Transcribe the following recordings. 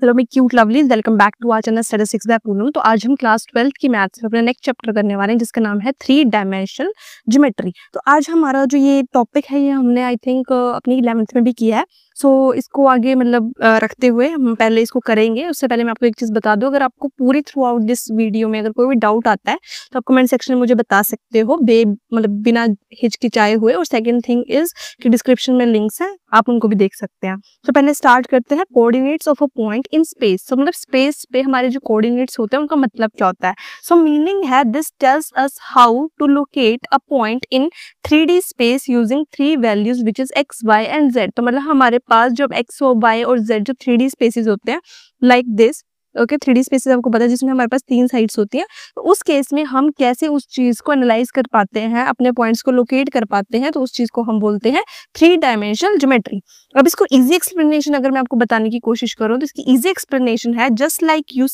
Hello मैं cute lovelies, welcome back to our channel statistics by Poonam. तो आज हम क्लास 12th की मैथ्स में अपना नेक्स्ट चैप्टर करने वाले हैं जिसका नाम है 3 डायमेंशनल ज्योमेट्री। तो आज हमारा जो ये टॉपिक है ये हमने आई थिंक अपनी 11th में भी किया है। सो इसको आगे मतलब रखते हुए हम पहले इसको करेंगे। उससे पहले मैं आपको एक चीज़ बता दूं, अगर आपको पूरी थ्रू आउट दिस वीडियो में अगर कोई भी डाउट आता है तो आप कमेंट सेक्शन में मुझे बता सकते हो मतलब बिना हिचकिचाए हुए। और सेकेंड थिंग इज कि डिस्क्रिप्शन में लिंक्स हैं, आप उनको भी देख सकते हैं। तो पहले स्टार्ट करते हैं coordinates of a point in space. तो मतलब स्पेस पे हमारे जो कोऑर्डिनेट्स होते हैं उनका मतलब क्या होता है। सो मीनिंग है this tells us how to locate a point in 3D space using 3 values which is x, y and z। तो मतलब हमारे पास जब x और y और z जो 3D स्पेसेस होते हैं like this, okay 3D spaces आपको पता है जिसमें हमारे पास 3 साइड्स होती हैं। तो उस केस में हम कैसे उस चीज को एनालाइज कर पाते हैं, अपने पॉइंट्स को लोकेट कर पाते हैं, तो उस चीज को हम बोलते हैं 3 डायमेंशनल ज्योमेट्री। अब इसको इजी एक्सप्लेनेशन अगर मैं आपको बताने की कोशिश करूं तो इसकी इजी एक्सप्लेनेशन है just like you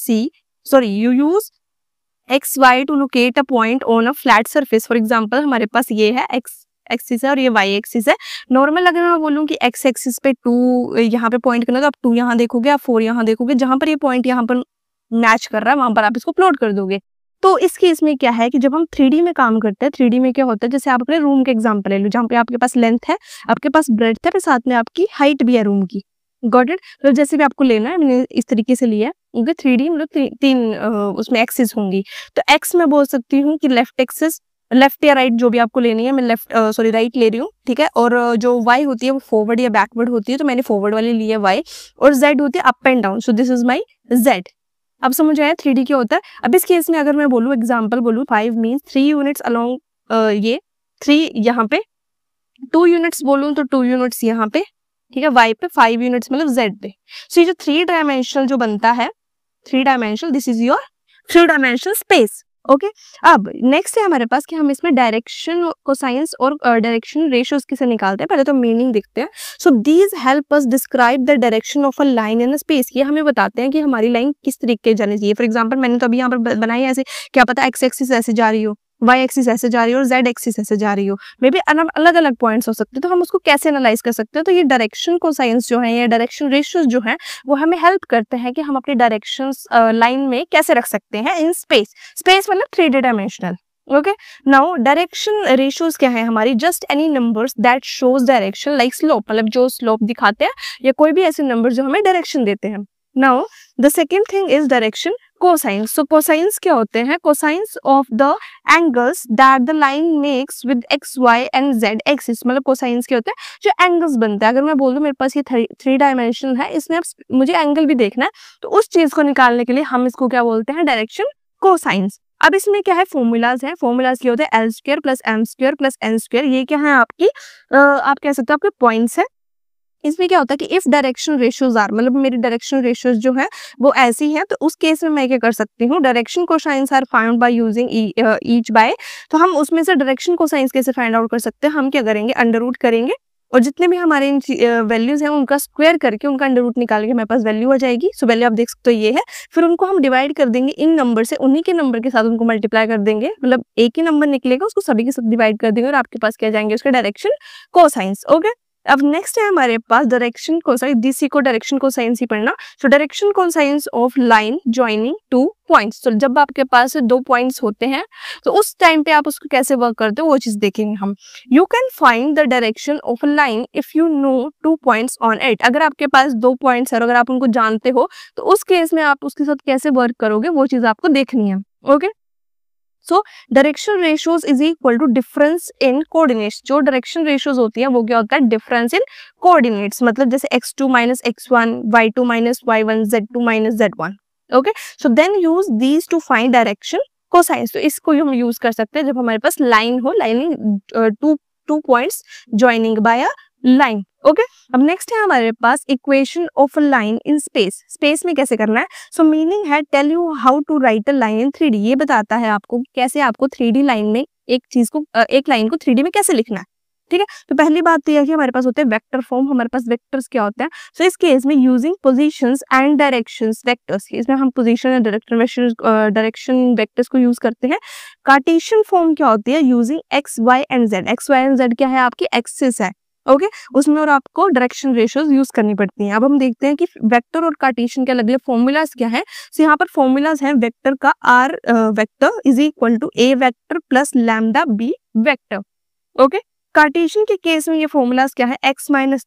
use X Y to locate a point on a flat surface. For example हमारे पास ये है एक्स एक्सिस है और ये वाई एक्सिस है। नॉर्मल अगर मैं बोलूँ कि एक्स एक्सिस पे 2 यहाँ पे पॉइंट करना, तो आप 2 यहाँ देखोगे, आप 4 यहाँ देखोगे, जहां पर ये पॉइंट यहाँ पर मैच कर रहा है वहां पर आप इसको प्लॉट कर दोगे। तो इस केस में क्या है कि जब हम 3D में काम करते हैं, 3D में क्या होता है, जैसे आप अपने रूम के एग्जांपल ले लो, जहाँ पे आपके पास लेंथ है, आपके पास ब्रेड्थ है, साथ में आपकी हाइट भी है रूम की। Got it. तो जैसे भी आपको लेना है, मैंने इस तरीके से लिया है। 3D मतलब तीन उसमें एक्सिस होंगी। तो एक्स में बोल सकती हूँ कि लेफ्ट एक्सिस, लेफ्ट या राइट जो भी आपको लेनी है, मैं राइट ले रही हूँ, ठीक है। और जो वाई होती है वो फॉरवर्ड या बैकवर्ड होती है, तो मैंने फॉरवर्ड वाली ली है वाई। और जेड होती है up and down, so this is my Z. अब समझ आया 3D क्या होता है। अब इस केस में अगर मैं बोलूँ एग्जाम्पल बोलूँ 5 मीन्स 3 यूनिट्स अलोंग ये 3 यहाँ पे, 2 यूनिट्स बोलूँ तो 2 यूनिट्स यहाँ पे, ठीक है। वाई पे 5 यूनिट्स मतलब जेड पे। सो ये जो 3 डायमेंशनल जो बनता है, 3 dimensional, this is your 3 dimensional space. Okay. अब नेक्स्ट है हमारे पास कि हम इसमें डायरेक्शन कोसाइंस और डायरेक्शन रेशियोज किसे निकालते हैं। पहले तो मीनिंग देखते हैं। So these help us describe the direction of a line in a space. ये हमें बताते हैं कि हमारी लाइन किस तरीके जानी चाहिए। फॉर एग्जांपल मैंने तो अभी यहाँ पर बनाई है ऐसे, क्या पता एक्स एक्सिस ऐसे जा रही हो, वाई एक्सिस ऐसे जा रही हो और जेड एक्सिस ऐसे जा रही हो, मे बी अलग अलग पॉइंट्स हो सकते हैं। तो हम उसको कैसे एनालाइज कर सकते हैं। तो ये डायरेक्शन कोसाइंस जो है या डायरेक्शन रेशियोज जो है वो हमें हेल्प करते हैं कि हम अपनी डायरेक्शंस लाइन में कैसे रख सकते हैं इन स्पेस। स्पेस मतलब 3D dimensional. Okay. Now direction ratios क्या है हमारी, just any numbers that shows direction like slope, मतलब जो स्लोप दिखाते हैं या कोई भी ऐसे नंबर जो हमें डायरेक्शन देते हैं। Now the second thing is direction cosines. So cosines क्या होते हैं, cosines of the angles that the line makes with X Y and Z axis. मतलब कोसाइंस क्या होते हैं, जो एंगल्स बनते हैं। अगर मैं बोल दूं मेरे पास ये 3 डायमेंशन है, इसमें अब मुझे एंगल भी देखना है, तो उस चीज को निकालने के लिए हम इसको क्या बोलते हैं, डायरेक्शन कोसाइंस। अब इसमें क्या है, फॉर्मूलाज है। फॉर्मूलाज क्या होते हैं, L square plus M square plus N square. ये क्या है आपकी आप कह सकते हो आपके पॉइंट्स है। इसमें क्या होता है कि इफ डायरेक्शन रेशियोज आर, मतलब मेरी डायरेक्शन रेशियोज जो है वो ऐसी है, तो उस केस में मैं क्या कर सकती हूँ, direction cosines are found by using each by. तो हम उसमें से डायरेक्शन कोसाइंस कैसे फाइंड आउट कर सकते हैं, हम क्या करेंगे, अंडर रूट करेंगे और जितने भी हमारे वैल्यूज हैं उनका स्क्वायर करके उनका अंडर रूट निकाल के हमारे पास वैल्यू आ जाएगी। सो वैल्यू आप देख सकते हो ये है। फिर उनको हम डिवाइड कर देंगे इन नंबर से, उन्हीं के नंबर के साथ उनको मल्टीप्लाई कर देंगे, मतलब एक ही नंबर निकलेगा उसको सभी के साथ डिवाइड कर देंगे और आपके पास क्या जाएंगे, उसका डायरेक्शन कोसाइंस। ओके। अब नेक्स्ट है हमारे पास डायरेक्शन कोसाइन, डीसी को डायरेक्शन कोसाइंस ही पढ़ना। So direction cosines of line joining 2 points. तो जब आपके पास 2 पॉइंट्स होते हैं तो उस टाइम पे आप उसको कैसे वर्क करते हो वो चीज देखेंगे हम। You can find the direction of line if you know 2 points on it. अगर आपके पास 2 पॉइंट्स है और अगर आप उनको जानते हो तो उस केस में आप उसके साथ कैसे वर्क करोगे वो चीज आपको देखनी है। Okay. So direction ratios is equal to difference in coordinates. जो डायरेक्शन रेशियोज होती है वो क्या होता है, डिफरेंस इन कोऑर्डिनेट्स। मतलब जैसे x2 minus x1, y2 minus y1, z2 minus z1। Okay. So then use these to find direction cosines. तो इसको हम यूज कर सकते हैं जब हमारे पास लाइन हो, lining two points joining by a line. Okay. अब नेक्स्ट है हमारे पास equation of a line in space. Space में कैसे करना है। सो मीनिंग है tell you how to write a line in 3D। ये बताता है आपको कैसे आपको 3D लाइन में एक चीज को, एक लाइन को 3D में कैसे लिखना है। ठीक है। तो पहली बात तो यह कि हमारे पास होते हैं वेक्टर फॉर्म। हमारे पास वेक्टर्स क्या होते हैं, सो इस केस में using positions and directions vectors, इसमें हम पोजीशन एंड डायरेक्शन वेक्टर्स को यूज करते हैं। कार्टेशियन फॉर्म क्या होती है, using X Y and Z. X Y and Z क्या है, आपकी एक्सिस है। ओके उसमें और आपको डायरेक्शन रेशियोज यूज करनी पड़ती हैं। अब हम देखते हैं कि वेक्टर और कार्टेशियन के अलग अलग फॉर्मूलाज क्या है। तो यहाँ पर फॉर्मूलाज हैं वेक्टर का R vector is equal to A vector plus lambda B vector. Okay Cartesian के केस में ये फॉर्मूलाज क्या है, X minus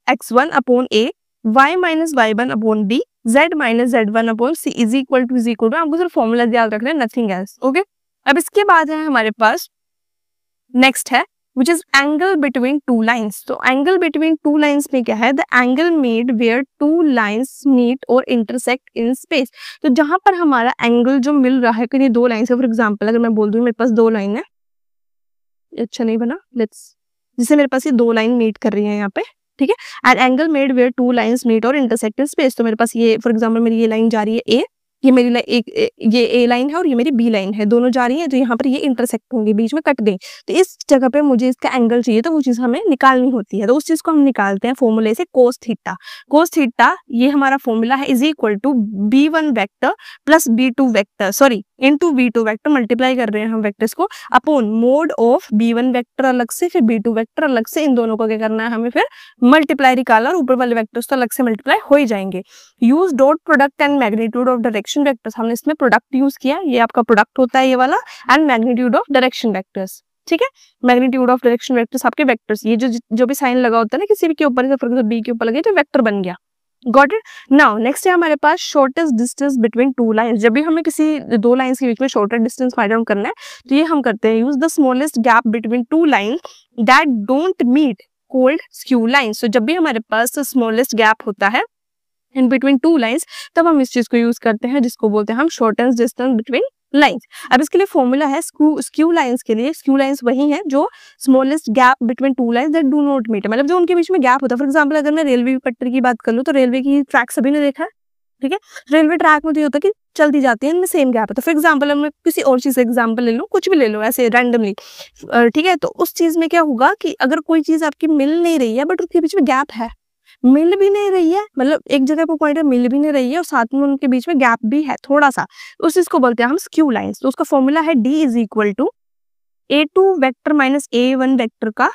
x1 upon a, y minus y1 upon b, z minus z1 upon c is equal to आपको सिर्फ formula याद रखना है, नथिंग एल्स। ओके अब इसके बाद है हमारे पास नेक्स्ट है which is angle between two lines। तो angle between two lines में क्या है, the angle made where two lines meet or intersect in space। तो जहां पर हमारा एंगल जो मिल रहा है कि दो लाइन से, फॉर एग्जांपल अगर मैं बोल दूं मेरे पास दो लाइन है, अच्छा नहीं बना, लेट्स जिससे मेरे पास ये दो लाइन मीट कर रही है यहाँ पे, ठीक है, and angle made where two lines meet और इंटरसेक्ट इन स्पेस। तो मेरे पास ये फॉर एग्जांपल मेरी ये लाइन जा रही है ए, ये मेरी ये ए लाइन है और ये मेरी बी लाइन है, दोनों जा रही है, तो यहाँ पर ये इंटरसेक्ट होंगी, बीच में कट गई, तो इस जगह पे मुझे इसका एंगल चाहिए, तो वो चीज हमें निकालनी होती है, तो उस चीज को हम निकालते हैं फॉर्मूले से कोस थीटा। कोस थीटा ये हमारा फॉर्मूला है, is equal to b1 vector plus b2 vector, sorry into b2 vector, multiply कर रहे हैं हम वेक्टर्स को, upon mode of b1 vector अलग से फिर b2 वेक्टर अलग से, इन दोनों को क्या करना है हमें फिर मल्टीप्लाई निकालना, और ऊपर वाले वेक्टर्स तो अलग से मल्टीप्लाई हो ही जाएंगे। Use dot product and magnitude of direction vectors, हमने इसमें प्रोडक्ट यूज किया, ये आपका प्रोडक्ट होता है ये वाला, and magnitude of direction vectors, ठीक है, मैग्नीट्यूड ऑफ डायरेक्शन वेक्टर्स आपके वेक्टर्स, ये जो भी साइन लगा होता है ना किसी भी के ऊपर, फॉर एग्जांपल बी के ऊपर लगे तो वेक्टर बन गया। Got it. नाउ नेक्स्ट है हमारे पास shortest distance between two lines. जब भी हमें किसी दो लाइंस के बीच में शॉर्टेस्ट डिस्टेंस फाइंड आउट करना है तो ये हम करते हैं use the smallest gap between two lines that don't meet called skew lines. तो जब भी हमारे पास स्मॉलेस्ट गैप होता है इन बिटवीन टू लाइंस तब हम इस चीज को यूज करते हैं जिसको बोलते हैं हम शॉर्टेस्ट डिस्टेंस बिटवीन लाइंस। अब इसके लिए फॉर्मूला है स्क्यू लाइंस के लिए, स्क्यू लाइंस वही है जो smallest gap between two lines that do not meet, मतलब जो उनके बीच में गैप होता है। फॉर एग्जांपल अगर मैं रेलवे पटरी की बात कर लूं तो रेलवे की ट्रैक सभी ने देखा है, ठीक है, रेलवे ट्रैक में तो ये होता है कि चलती जाती है, इनमें सेम गैप है। तो फॉर एग्जांपल मैं किसी और चीज एग्जांपल ले लूं, कुछ भी ले लो ऐसे रैंडमली, ठीक है, तो उस चीज में क्या होगा कि अगर कोई चीज आपकी मिल नहीं रही है बट उसके बीच में गैप है, मिल भी नहीं रही है, मतलब एक जगह पर पॉइंट मिल भी नहीं रही है और साथ में उनके बीच में गैप भी है थोड़ा सा, उस चीज को बोलते हैं हम स्क्यू लाइंस। तो उसका फॉर्मूला है d is equal to a2 vector minus a1 vector का,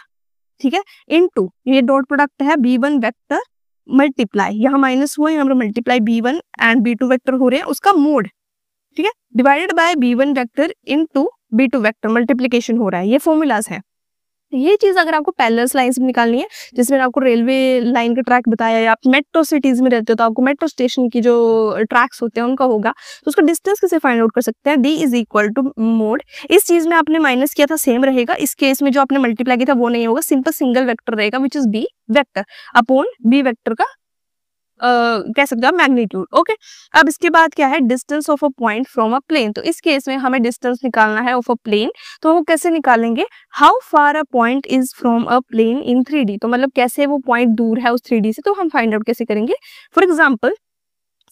ठीक है, इनटू ये डॉट प्रोडक्ट है b1 वेक्टर मल्टीप्लाई, यहाँ माइनस हुआ यहाँ पर multiply b1 and b2 vector हो रहे हैं उसका मोड, ठीक है, divided by b1 vector into b2 vector, multiplication हो रहा है, ये फॉर्मूलाज है। ये चीज अगर आपको पैरेलल लाइंस में निकालनी है, जिसमें आपको रेलवे लाइन का ट्रैक बताया, या आप मेट्रो सिटीज में रहते हो तो आपको मेट्रो स्टेशन की जो ट्रैक्स होते हैं उनका होगा, तो उसका डिस्टेंस कैसे फाइंड आउट कर सकते हैं, d is equal to mod, इस चीज में आपने माइनस किया था सेम रहेगा, इस केस में जो आपने मल्टीप्लाई किया था वो नहीं होगा, सिंपल सिंगल वेक्टर रहेगा which is b vector upon b vector का कह सकते हैं मैग्नीट्यूड। ओके अब इसके बाद क्या है, distance of a point from a plane. तो इस केस में हमें डिस्टेंस निकालना है ऑफ अ प्लेन, तो वो कैसे निकालेंगे, how far a point is from a plane in 3D, तो मतलब कैसे वो पॉइंट दूर है उस 3D से, तो हम फाइंड आउट कैसे करेंगे। For example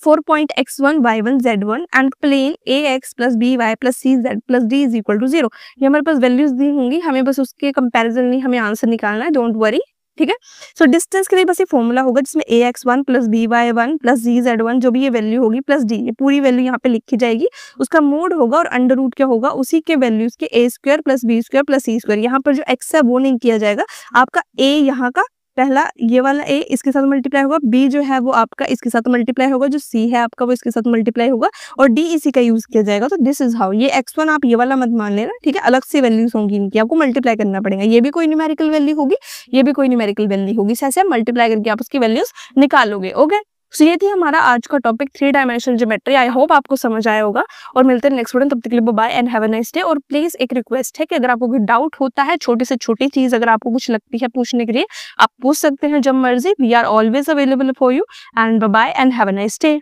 4 point x1 y1 z1 and plane ax plus by plus cz plus d is equal to 0, ये हमारे पास वैल्यूज दी होंगी, हमें बस उसके कंपैरिजन नहीं हमें आंसर निकालना है, डोंट वरी, ठीक है। सो डिस्टेंस के लिए बस ये फॉर्मूला होगा जिसमें ax1 plus by1 plus gz1 जो भी ये वैल्यू होगी प्लस d, ये पूरी वैल्यू यहाँ पे लिखी जाएगी, उसका मोड होगा और अंडर रूट क्या होगा उसी के वैल्यूज के a square plus b square plus c square, यहाँ पर जो x है वो नहीं किया जाएगा, आपका a यहाँ का पहला ये वाला a इसके साथ मल्टीप्लाई होगा, b जो है वो आपका इसके साथ मल्टीप्लाई होगा, जो c है आपका वो इसके साथ मल्टीप्लाई होगा और d इसी का यूज किया जाएगा। तो दिस इज हाउ, ये x1 आप ये वाला मत मान लेना, ठीक है, अलग से वैल्यूज होंगी इनकी, आपको मल्टीप्लाई करना पड़ेगा, ये भी कोई न्यूमेरिकल वैल्यू होगी, ये भी कोई न्यूमेरिकल वैल्यू होगी, ऐसे मल्टीप्लाई करके आप उसकी वैल्यूज निकालोगे। ओके सो ये थी हमारा आज का topic 3 dimensional geometry. I hope आपको समझ आया होगा और मिलते हैं नेक्स्ट वीडियो, तब तक के लिए bye and have a nice day. और प्लीज एक रिक्वेस्ट है कि अगर आपको कोई डाउट होता है, छोटी से छोटी चीज अगर आपको कुछ लगती है पूछने के लिए, आप पूछ सकते हैं जब मर्जी, we are always available for you and bye and have a nice day.